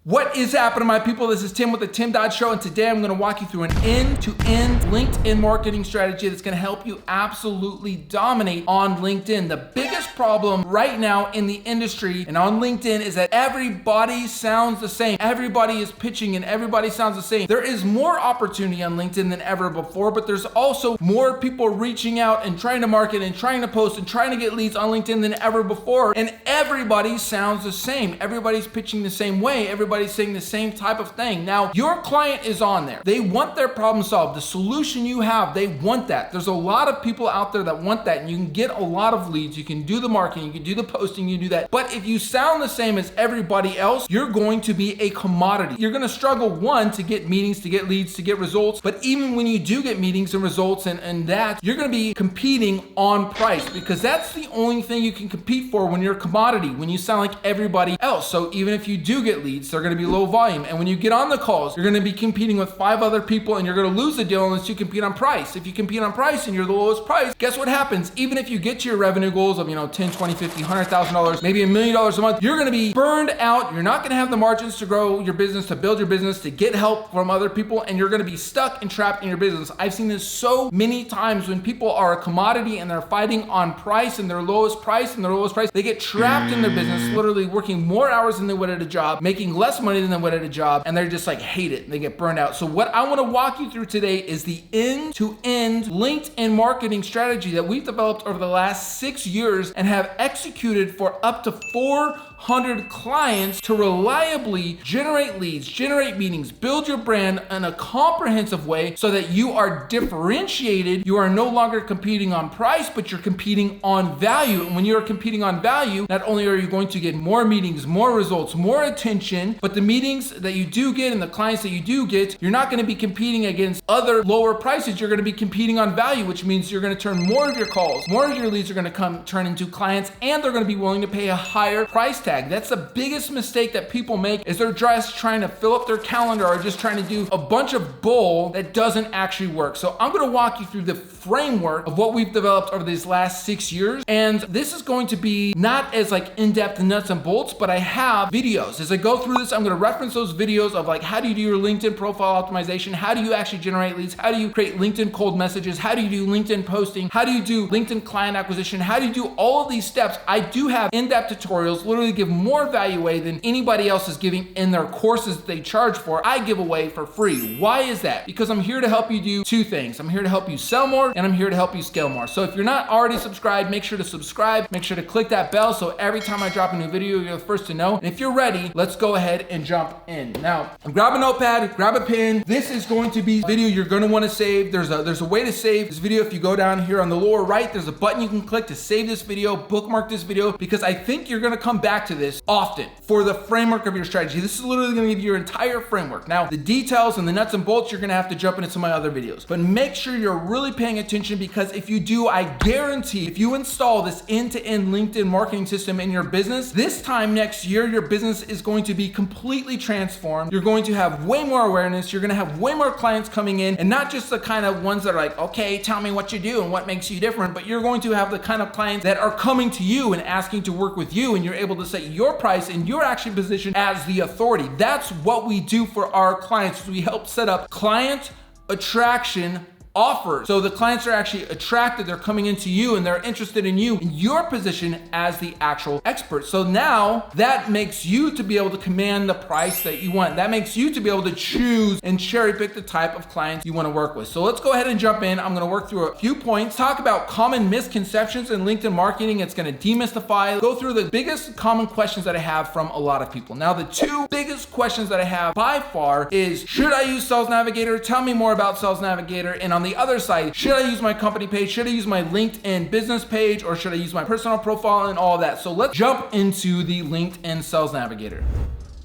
What is happening, my people? This is Tim with the Tim Dodd Show, and today I'm gonna walk you through an end-to-end LinkedIn marketing strategy that's gonna help you absolutely dominate on LinkedIn. The biggest problem right now in the industry and on LinkedIn is that everybody sounds the same. Everybody is pitching and everybody sounds the same. There is more opportunity on LinkedIn than ever before, but there's also more people reaching out and trying to market and trying to post and trying to get leads on LinkedIn than ever before, and everybody sounds the same. Everybody's pitching the same way. Everybody's saying the same type of thing. Now, your client is on there. They want their problem solved. The solution you have, they want that. There's a lot of people out there that want that, and you can get a lot of leads. You can do the marketing, you can do the posting, you can do that. But if you sound the same as everybody else, you're going to be a commodity. You're going to struggle, one, to get meetings, to get leads, to get results. But even when you do get meetings and results and that, you're going to be competing on price, because that's the only thing you can compete for when you're a commodity, when you sound like everybody else. So even if you do get leads, they're going to be low volume. And when you get on the calls, you're going to be competing with 5 other people, and you're going to lose the deal unless you compete on price. If you compete on price and you're the lowest price, guess what happens? Even if you get to your revenue goals of, $10, $20, $50, $100,000, maybe $1 million a month, you're going to be burned out. You're not going to have the margins to grow your business, to build your business, to get help from other people, and you're going to be stuck and trapped in your business. I've seen this so many times when people are a commodity and they're fighting on price and their lowest price, they get trapped in their business, literally working more hours than they would at a job, making less money than they would at a job, and they're just like hate it. They get burned out. So what I want to walk you through today is the end-to-end LinkedIn marketing strategy that we've developed over the last 6 years and have executed for up to 400 clients to reliably generate leads, generate meetings, build your brand in a comprehensive way so that you are differentiated. You are no longer competing on price, but you're competing on value. And when you're competing on value, not only are you going to get more meetings, more results, more attention, but the meetings that you do get and the clients that you do get, you're not going to be competing against other lower prices. You're going to be competing on value, which means you're going to turn more of your calls, more of your leads are going to turn into clients, and they're going to be willing to pay a higher price tag. That's the biggest mistake that people make, is they're just trying to fill up their calendar or just trying to do a bunch of bull that doesn't actually work. So I'm going to walk you through the framework of what we've developed over these last 6 years. And this is going to be not as in-depth nuts and bolts, but I have videos. As I go through this, I'm going to reference those videos of how do you do your LinkedIn profile optimization? How do you actually generate leads? How do you create LinkedIn cold messages? How do you do LinkedIn posting? How do you do LinkedIn client acquisition? How do you do all of these steps? I do have in-depth tutorials, literally give more value away than anybody else is giving in their courses that they charge for. I give away for free. Why is that? Because I'm here to help you do 2 things. I'm here to help you sell more, and I'm here to help you scale more. So if you're not already subscribed, make sure to subscribe. Make sure to click that bell so every time I drop a new video, you're the first to know. And if you're ready, let's go ahead and jump in. Now, grab a notepad, grab a pen. This is going to be a video you're going to want to save. There's a way to save this video. If you go down here on the lower right, there's a button you can click to save this video, bookmark this video, because I think you're going to come back to this often for the framework of your strategy. This is literally going to give you your entire framework. Now, the details and the nuts and bolts, you're going to have to jump into some of my other videos, but make sure you're really paying attention, because if you do, I guarantee if you install this end-to-end LinkedIn marketing system in your business, this time next year, your business is going to be completely transformed. You're going to have way more awareness. You're going to have way more clients coming in, and not just the kind of ones that are like, okay, tell me what you do and what makes you different, but you're going to have the kind of clients that are coming to you and asking to work with you, and you're able to set your price, and you're actually positioned as the authority. That's what we do for our clients. We help set up client attraction offers. So the clients are actually attracted, they're coming into you and they're interested in you, in your position as the actual expert. So now that makes you to be able to command the price that you want. That makes you to be able to choose and cherry pick the type of clients you want to work with. So let's go ahead and jump in. I'm going to work through a few points, talk about common misconceptions in LinkedIn marketing. It's going to demystify, go through the biggest common questions that I have from a lot of people. Now, the 2 biggest questions that I have by far is, should I use Sales Navigator? Tell me more about Sales Navigator. And on the other side, should I use my company page? Should I use my LinkedIn business page? Or should I use my personal profile and all of that? So let's jump into the LinkedIn Sales Navigator.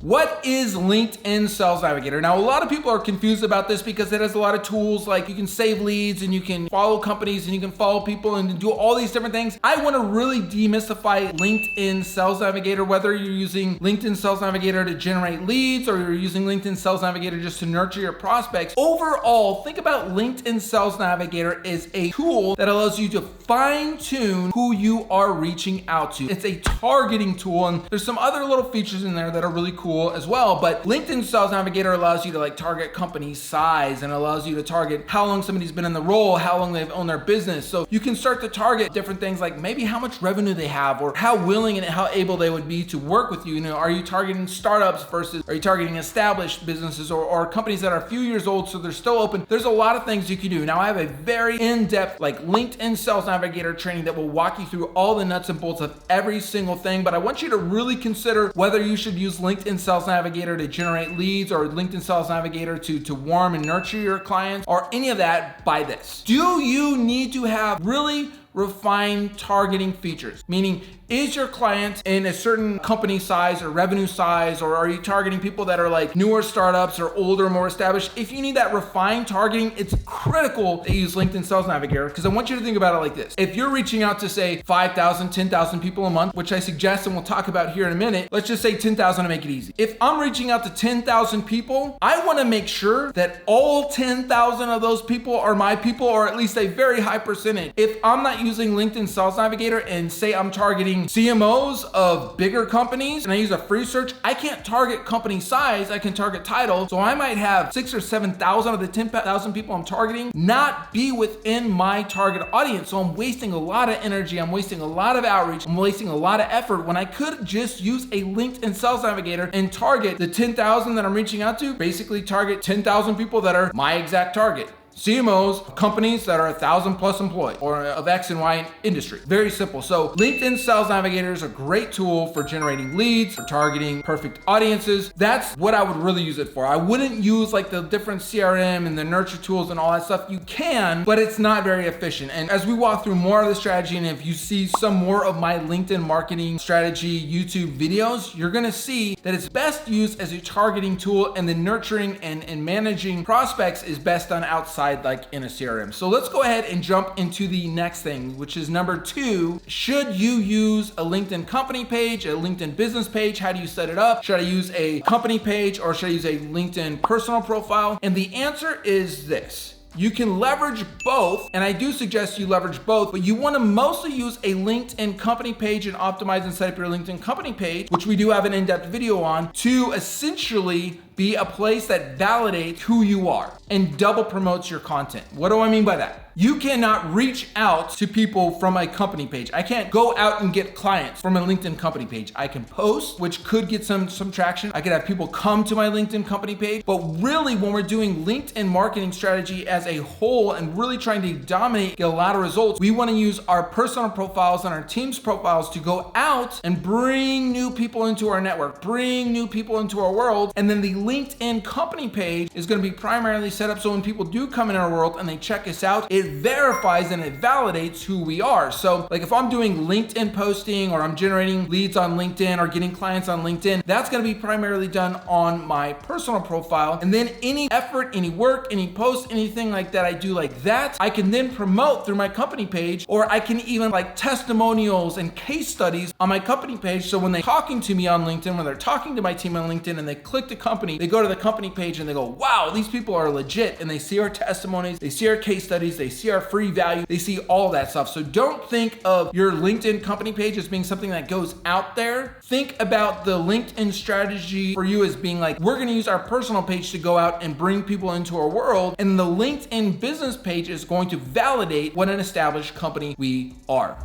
What is LinkedIn Sales Navigator? Now, a lot of people are confused about this because it has a lot of tools, like you can save leads and you can follow companies and you can follow people and do all these different things. I want to really demystify LinkedIn Sales Navigator, whether you're using LinkedIn Sales Navigator to generate leads or you're using LinkedIn Sales Navigator just to nurture your prospects. Overall, think about LinkedIn Sales Navigator as a tool that allows you to fine-tune who you are reaching out to. It's a targeting tool, and there's some other little features in there that are really cool cool as well. But LinkedIn Sales Navigator allows you to like target company size, and allows you to target how long somebody's been in the role, how long they've owned their business. So you can start to target different things like maybe how much revenue they have, or how willing and how able they would be to work with you. You know, are you targeting startups versus are you targeting established businesses, or companies that are a few years old so they're still open? There's a lot of things you can do. Now I have a very in-depth like LinkedIn Sales Navigator training that will walk you through all the nuts and bolts of every single thing, but I want you to really consider whether you should use LinkedIn Sales Navigator to generate leads, or LinkedIn Sales Navigator to warm and nurture your clients, or any of that by this. Do you need to have really refined targeting features? Meaning, is your client in a certain company size or revenue size, or are you targeting people that are like newer startups or older, more established? If you need that refined targeting, it's critical to use LinkedIn Sales Navigator, because I want you to think about it like this. If you're reaching out to say 5,000, 10,000 people a month, which I suggest and we'll talk about here in a minute, let's just say 10,000 to make it easy. If I'm reaching out to 10,000 people, I want to make sure that all 10,000 of those people are my people, or at least a very high percentage. If I'm not using LinkedIn Sales Navigator and say I'm targeting CMOs of bigger companies and I use a free search, I can't target company size, I can target title. So I might have 6,000 or 7,000 of the 10,000 people I'm targeting not be within my target audience. So I'm wasting a lot of energy, I'm wasting a lot of outreach, I'm wasting a lot of effort when I could just use a LinkedIn Sales Navigator and target the 10,000 that I'm reaching out to, basically target 10,000 people that are my exact target. CMOs, companies that are 1,000 plus employees, or of X and Y industry. Very simple. So LinkedIn Sales Navigator is a great tool for generating leads, for targeting perfect audiences. That's what I would really use it for. I wouldn't use like the different CRM and the nurture tools and all that stuff. You can, but it's not very efficient. And as we walk through more of the strategy, and if you see some more of my LinkedIn marketing strategy YouTube videos, you're gonna see that it's best used as a targeting tool, and the nurturing and managing prospects is best done outside like in a CRM. So let's go ahead and jump into the next thing, which is number 2. Should you use a LinkedIn company page, a LinkedIn business page? How do you set it up? Should I use a company page, or should I use a LinkedIn personal profile? And the answer is this. You can leverage both, and I do suggest you leverage both, but you want to mostly use a LinkedIn company page and optimize and set up your LinkedIn company page, which we do have an in-depth video on, to essentially be a place that validates who you are and double promotes your content. What do I mean by that? You cannot reach out to people from a company page. I can't go out and get clients from a LinkedIn company page. I can post, which could get some traction. I could have people come to my LinkedIn company page. But really, when we're doing LinkedIn marketing strategy as a whole and really trying to dominate, get a lot of results, we want to use our personal profiles and our team's profiles to go out and bring new people into our network, bring new people into our world. And then the LinkedIn company page is going to be primarily set up so when people do come in our world and they check us out, it verifies and it validates who we are. So like if I'm doing LinkedIn posting, or I'm generating leads on LinkedIn, or getting clients on LinkedIn, that's going to be primarily done on my personal profile. And then any effort, any work, any post, anything like that I do like that, I can then promote through my company page, or I can even like testimonials and case studies on my company page. So when they're talking to me on LinkedIn, when they're talking to my team on LinkedIn and they click the company, they go to the company page and they go, wow, these people are legit. And they see our testimonies, they see our case studies, they see our free value, they see all that stuff. So don't think of your LinkedIn company page as being something that goes out there. Think about the LinkedIn strategy for you as being like, we're gonna use our personal page to go out and bring people into our world, and the LinkedIn business page is going to validate what an established company we are.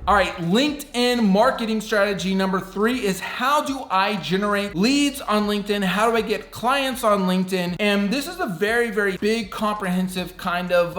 All right, LinkedIn marketing strategy number 3 is how do I generate leads on LinkedIn? How do I get clients on LinkedIn? And this is a very, very big, comprehensive kind of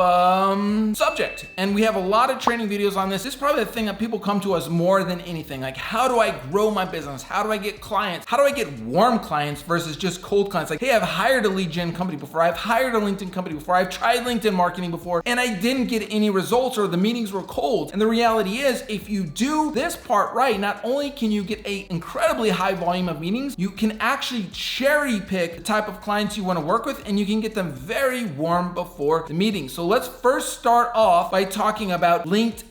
subject. And we have a lot of training videos on this. This is probably the thing that people come to us more than anything. Like, how do I grow my business? How do I get clients? How do I get warm clients versus just cold clients? Like, hey, I've hired a lead gen company before. I've hired a LinkedIn company before. I've tried LinkedIn marketing before, and I didn't get any results, or the meetings were cold. And the reality is, if you do this part right, not only can you get an incredibly high volume of meetings, you can actually cherry pick the type of clients you want to work with, and you can get them very warm before the meeting. So let's first start off by talking about LinkedIn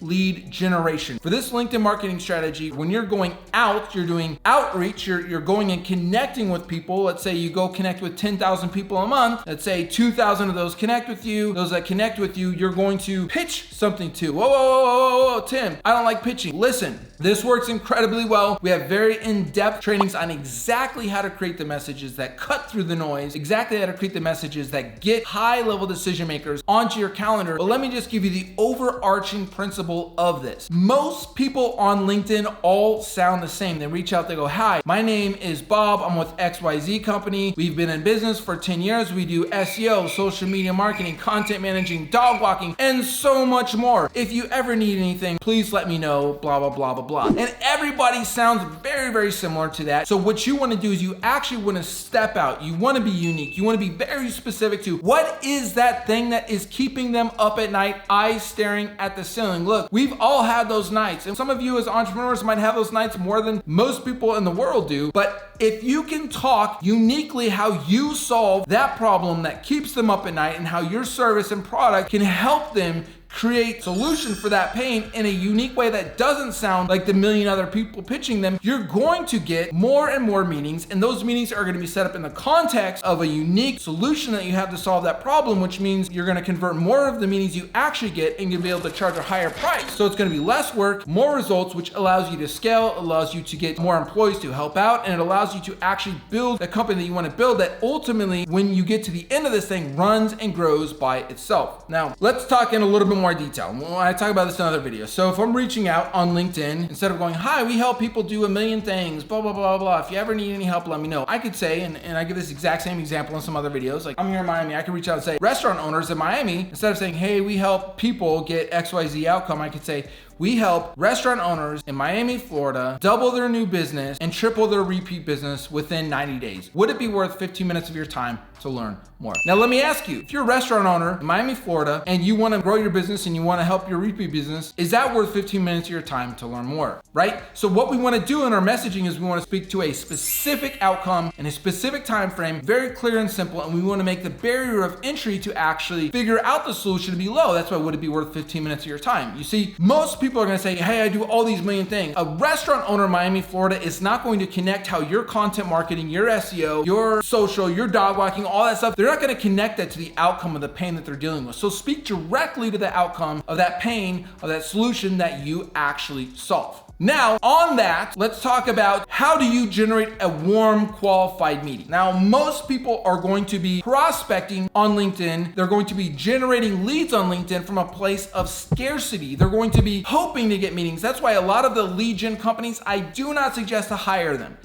lead generation. For this LinkedIn marketing strategy, when you're going out, you're doing outreach, you're going and connecting with people. Let's say you go connect with 10,000 people a month. Let's say 2,000 of those connect with you. Those that connect with you, you're going to pitch something to. Whoa, Tim, I don't like pitching. Listen, This works incredibly well. We have very in-depth trainings on exactly how to create the messages that cut through the noise, exactly how to create the messages that get high-level decision makers onto your calendar. But let me just give you the overarching principle of this. Most people on LinkedIn all sound the same. They reach out, they go, hi, my name is Bob. I'm with XYZ company. We've been in business for 10 years. We do SEO, social media marketing, content managing, dog walking, and so much more. If you ever need anything, please let me know, blah, blah, blah, blah, blah. And everybody sounds very, very similar to that. So what you want to do is you actually want to step out. You want to be unique. You want to be very specific to what is that thing that is keeping them up at night, eyes staring at the ceiling. Look, we've all had those nights. And some of you as entrepreneurs might have those nights more than most people in the world do. But if you can talk uniquely how you solve that problem that keeps them up at night and how your service and product can help them create solution for that pain in a unique way that doesn't sound like the million other people pitching them, you're going to get more and more meetings, and those meetings are going to be set up in the context of a unique solution that you have to solve that problem, which means you're going to convert more of the meetings you actually get and you'll be able to charge a higher price. So it's going to be less work, more results, which allows you to scale, allows you to get more employees to help out, and it allows you to actually build the company that you want to build that ultimately, when you get to the end of this thing, runs and grows by itself. Now, let's talk in a little bit more detail. Well, I talk about this in other videos. So if I'm reaching out on LinkedIn, instead of going, hi, we help people do a million things, blah, blah, blah, blah. If you ever need any help, let me know. I could say, and I give this exact same example in some other videos, like I'm here in Miami, I could reach out and say, restaurant owners in Miami, instead of saying, hey, we help people get XYZ outcome, I could say, we help restaurant owners in Miami, Florida, double their new business and triple their repeat business within 90 days. Would it be worth 15 minutes of your time to learn more? Now, let me ask you, if you're a restaurant owner in Miami, Florida, and you want to grow your business and you want to help your repeat business, is that worth 15 minutes of your time to learn more, right? So what we want to do in our messaging is we want to speak to a specific outcome in a specific time frame, very clear and simple, and we want to make the barrier of entry to actually figure out the solution to be low. That's why would it be worth 15 minutes of your time? You see, most people are going to say, hey, I do all these million things. A restaurant owner in Miami, Florida is not going to connect how your content marketing, your SEO, your social, your dog walking, all that stuff. They're not going to connect that to the outcome of the pain that they're dealing with. So speak directly to the outcome of that pain, of that solution that you actually solve. Now, on that, let's talk about how do you generate a warm, qualified meeting. Now, most people are going to be prospecting on LinkedIn. They're going to be generating leads on LinkedIn from a place of scarcity. They're going to be hoping to get meetings. That's why a lot of the lead gen companies, I do not suggest to hire them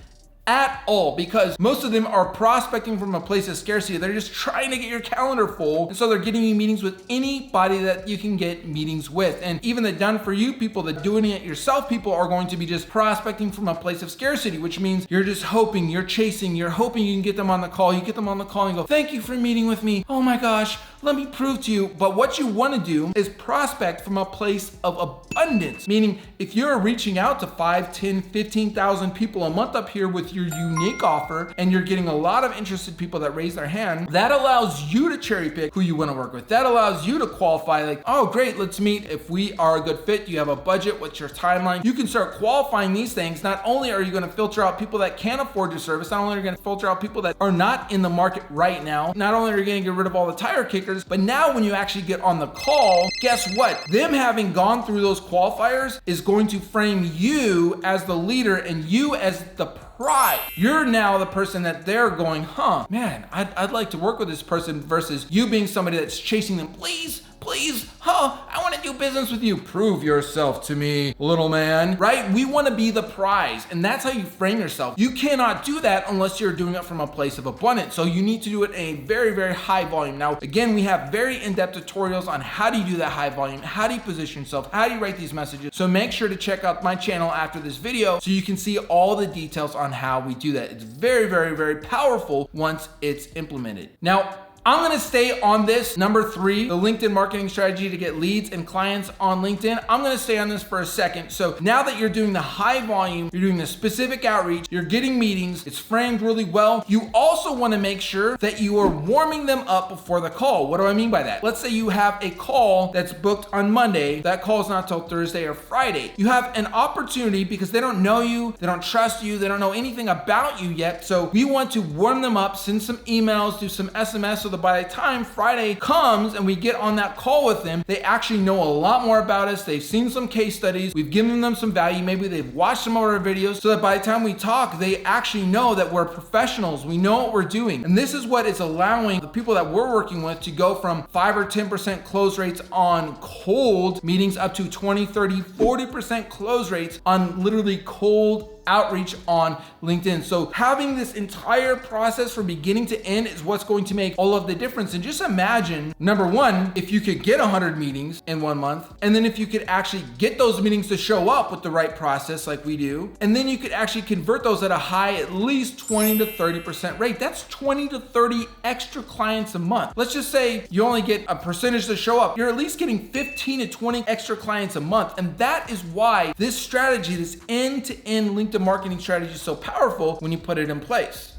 at all, because most of them are prospecting from a place of scarcity. They're just trying to get your calendar full. And so they're getting you meetings with anybody that you can get meetings with. And even the done for you people, the doing it yourself people are going to be just prospecting from a place of scarcity, which means you're just hoping, you're chasing, you're hoping you can get them on the call. You get them on the call and go, thank you for meeting with me. Oh my gosh, let me prove to you. But what you want to do is prospect from a place of abundance, meaning if you're reaching out to 5, 10, 15,000 people a month up here with your unique offer and you're getting a lot of interested people that raise their hand, that allows you to cherry pick who you want to work with. That allows you to qualify, like, oh great, let's meet. If we are a good fit, you have a budget, what's your timeline? You can start qualifying these things. Not only are you going to filter out people that can't afford your service, not only are you going to filter out people that are not in the market right now, not only are you going to get rid of all the tire kickers, but now when you actually get on the call, guess what? Them having gone through those qualifiers is going to frame you as the leader and you as the pride. You're now the person that they're going, man, I'd like to work with this person, versus you being somebody that's chasing them. Please, I want to do business with you. Prove yourself to me, little man, right? We want to be the prize, and that's how you frame yourself. You cannot do that unless you're doing it from a place of abundance. So you need to do it in a very, very high volume. Now, again, we have very in-depth tutorials on how do you do that high volume, how do you position yourself, how do you write these messages. So make sure to check out my channel after this video so you can see all the details on how we do that. It's very, very, very powerful once it's implemented. Now, I'm gonna stay on this, number 3, the LinkedIn marketing strategy to get leads and clients on LinkedIn. I'm gonna stay on this for a second. So now that you're doing the high volume, you're doing the specific outreach, you're getting meetings, it's framed really well, you also wanna make sure that you are warming them up before the call. What do I mean by that? Let's say you have a call that's booked on Monday, that call is not till Thursday or Friday. You have an opportunity, because they don't know you, they don't trust you, they don't know anything about you yet. So we want to warm them up, send some emails, do some SMS so the that by the time Friday comes and we get on that call with them, they actually know a lot more about us. They've seen some case studies. We've given them some value. Maybe they've watched some of our videos, so that by the time we talk, they actually know that we're professionals. We know what we're doing. And this is what is allowing the people that we're working with to go from 5 or 10% close rates on cold meetings up to 20, 30, 40% close rates on literally cold outreach on LinkedIn. So having this entire process from beginning to end is what's going to make all of the difference. And just imagine, number one, if you could get 100 meetings in 1 month, and then if you could actually get those meetings to show up with the right process like we do, and then you could actually convert those at a high, at least 20 to 30% rate. That's 20 to 30 extra clients a month. Let's just say you only get a percentage to show up. You're at least getting 15 to 20 extra clients a month. And that is why this strategy, this end-to-end LinkedIn marketing strategy is so powerful when you put it in place.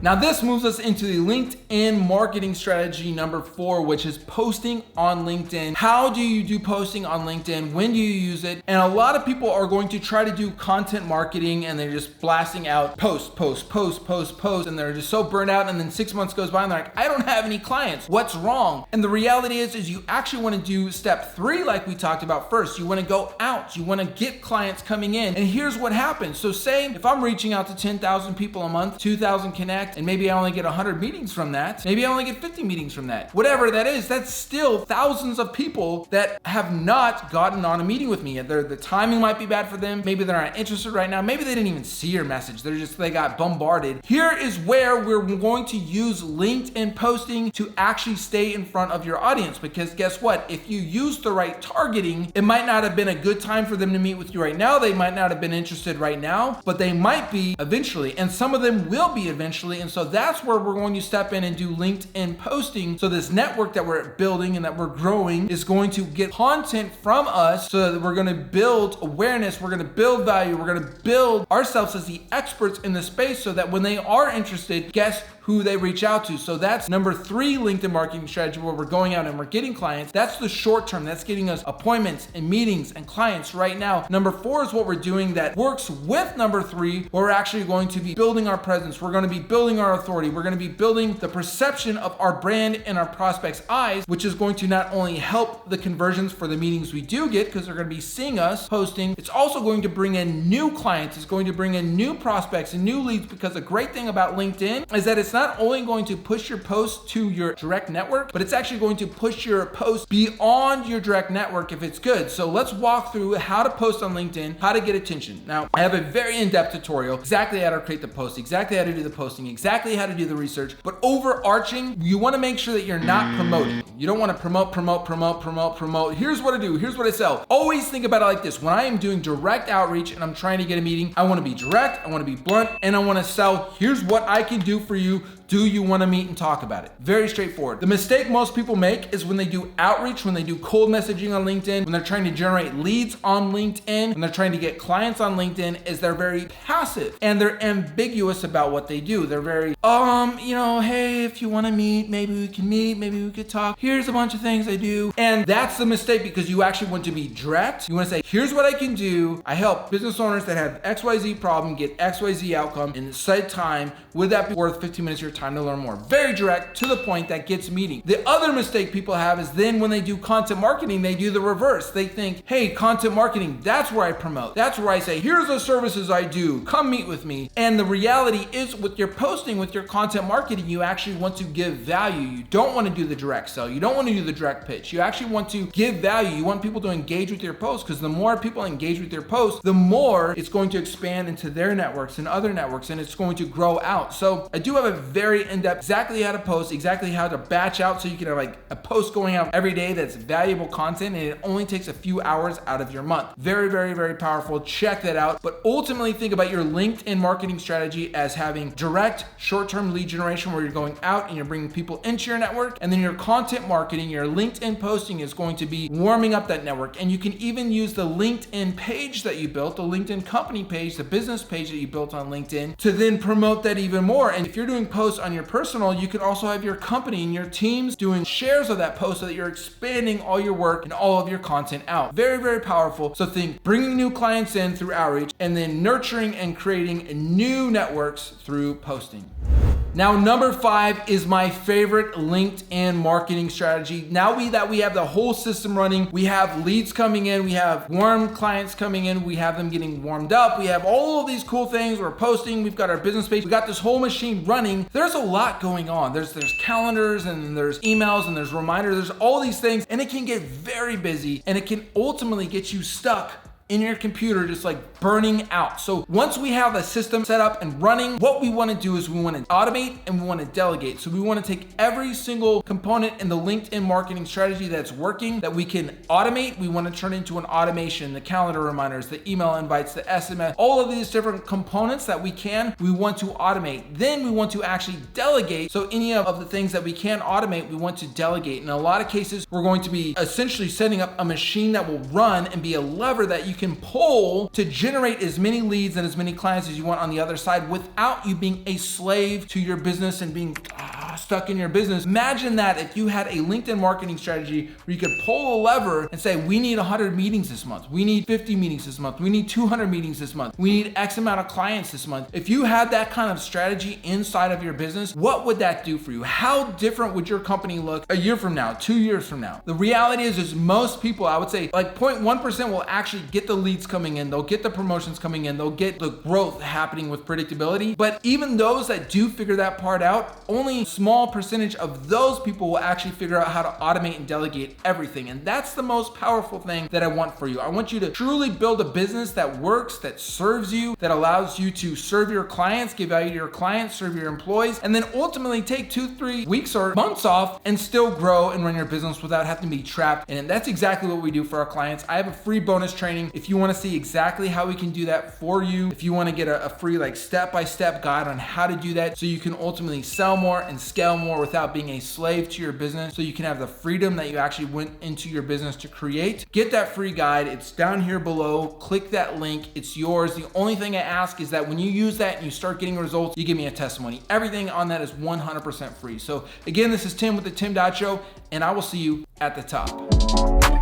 Now this moves us into the LinkedIn marketing strategy number 4, which is posting on LinkedIn. How do you do posting on LinkedIn? When do you use it? And a lot of people are going to try to do content marketing and they're just blasting out post, and they're just so burnt out, and then 6 months goes by and they're like, I don't have any clients. What's wrong? And the reality is you actually want to do step 3 like we talked about first. You want to go out. You want to get clients coming in. And here's what happens. So say if I'm reaching out to 10,000 people a month, 2,000 connect, and maybe I only get 100 meetings from that. Maybe I only get 50 meetings from that. Whatever that is, that's still thousands of people that have not gotten on a meeting with me. The timing might be bad for them. Maybe they're not interested right now. Maybe they didn't even see your message. They got bombarded. Here is where we're going to use LinkedIn posting to actually stay in front of your audience, because guess what? If you use the right targeting, it might not have been a good time for them to meet with you right now. They might not have been interested right now, but they might be eventually, and some of them will be eventually. And so that's where we're going to step in and do LinkedIn posting. So this network that we're building and that we're growing is going to get content from us, so that we're going to build awareness, we're going to build value, we're going to build ourselves as the experts in the space, so that when they are interested, guess who they reach out to. So that's number 3 LinkedIn marketing strategy, where we're going out and we're getting clients. That's the short term. That's getting us appointments and meetings and clients right now. Number 4 is what we're doing that works with number 3, where we're actually going to be building our presence. We're going to be building our authority. We're going to be building the perception of our brand in our prospects' eyes, which is going to not only help the conversions for the meetings we do get, because they're going to be seeing us posting, it's also going to bring in new clients. It's going to bring in new prospects and new leads, because the great thing about LinkedIn is that it's not only going to push your post to your direct network, but it's actually going to push your post beyond your direct network if it's good. So let's walk through how to post on LinkedIn, how to get attention. Now, I have a very in-depth tutorial, exactly how to create the post, exactly how to do the posting, exactly how to do the research, but overarching, you want to make sure that you're not promoting. You don't want to promote. Here's what I do. Here's what I sell. Always think about it like this. When I am doing direct outreach and I'm trying to get a meeting, I want to be direct, I want to be blunt, and I want to sell. Here's what I can do for you. Do you want to meet and talk about it? Very straightforward. The mistake most people make is when they do outreach, when they do cold messaging on LinkedIn, when they're trying to generate leads on LinkedIn, when they're trying to get clients on LinkedIn, is they're very passive and they're ambiguous about what they do. They're very, hey, if you want to meet, maybe we could talk. Here's a bunch of things I do. And that's the mistake, because you actually want to be direct. You want to say, here's what I can do. I help business owners that have XYZ problem get XYZ outcome in set time. Would that be worth 15 minutes of your time to learn more? Very direct, to the point, that gets meeting. The other mistake people have is then when they do content marketing, they do the reverse. They think, hey, content marketing, that's where I promote. That's where I say, here's the services I do. Come meet with me. And the reality is, with your posting, with your content marketing, you actually want to give value. You don't want to do the direct sell. You don't want to do the direct pitch. You actually want to give value. You want people to engage with your post, because the more people engage with your post, the more it's going to expand into their networks and other networks, and it's going to grow out. So I do have a very in-depth, exactly how to post, exactly how to batch out, so you can have like a post going out every day that's valuable content, and it only takes a few hours out of your month. Very, very, very powerful. Check that out. But ultimately, think about your LinkedIn marketing strategy as having direct short-term lead generation, where you're going out and you're bringing people into your network, and then your content marketing, your LinkedIn posting, is going to be warming up that network. And you can even use the LinkedIn page that you built, the LinkedIn company page, the business page that you built on LinkedIn, to then promote that even more. And if you're doing posts on your personal, you can also have your company and your teams doing shares of that post, so that you're expanding all your work and all of your content out. Very, very powerful. So think bringing new clients in through outreach, and then nurturing and creating new networks through posting. Now, number 5 is my favorite LinkedIn marketing strategy. Now that we have the whole system running, we have leads coming in, we have warm clients coming in, we have them getting warmed up, we have all of these cool things, we're posting, we've got our business page, we got this whole machine running. There's a lot going on. There's calendars and there's emails and there's reminders, there's all these things, and it can get very busy and it can ultimately get you stuck in your computer, just like burning out. So once we have a system set up and running, what we want to do is we want to automate and we want to delegate. So we want to take every single component in the LinkedIn marketing strategy that's working that we can automate. We want to turn into an automation, the calendar reminders, the email invites, the SMS, all of these different components that we want to automate. Then we want to actually delegate. So any of the things that we can automate, we want to delegate. In a lot of cases, we're going to be essentially setting up a machine that will run and be a lever that you can pull to generate as many leads and as many clients as you want on the other side without you being a slave to your business and being stuck in your business. Imagine that if you had a LinkedIn marketing strategy where you could pull a lever and say, we need 100 meetings this month. We need 50 meetings this month. We need 200 meetings this month. We need X amount of clients this month. If you had that kind of strategy inside of your business, what would that do for you? How different would your company look a year from now, 2 years from now? The reality is most people, I would say like 0.1% will actually get the leads coming in. They'll get the promotions coming in. They'll get the growth happening with predictability. But even those that do figure that part out, only small percentage of those people will actually figure out how to automate and delegate everything. And that's the most powerful thing that I want for you. I want you to truly build a business that works, that serves you, that allows you to serve your clients, give value to your clients, serve your employees, and then ultimately take 2-3 weeks or months off and still grow and run your business without having to be trapped. And that's exactly what we do for our clients. I have a free bonus training. If you want to see exactly how we can do that for you, if you want to get a free like step-by-step guide on how to do that so you can ultimately sell more and scale more without being a slave to your business, so you can have the freedom that you actually went into your business to create, get that free guide. It's down here below. Click that link. It's yours. The only thing I ask is that when you use that and you start getting results, you give me a testimony. Everything on that is 100% free. So again, this is Tim with the Tim Dodd Show, and I will see you at the top.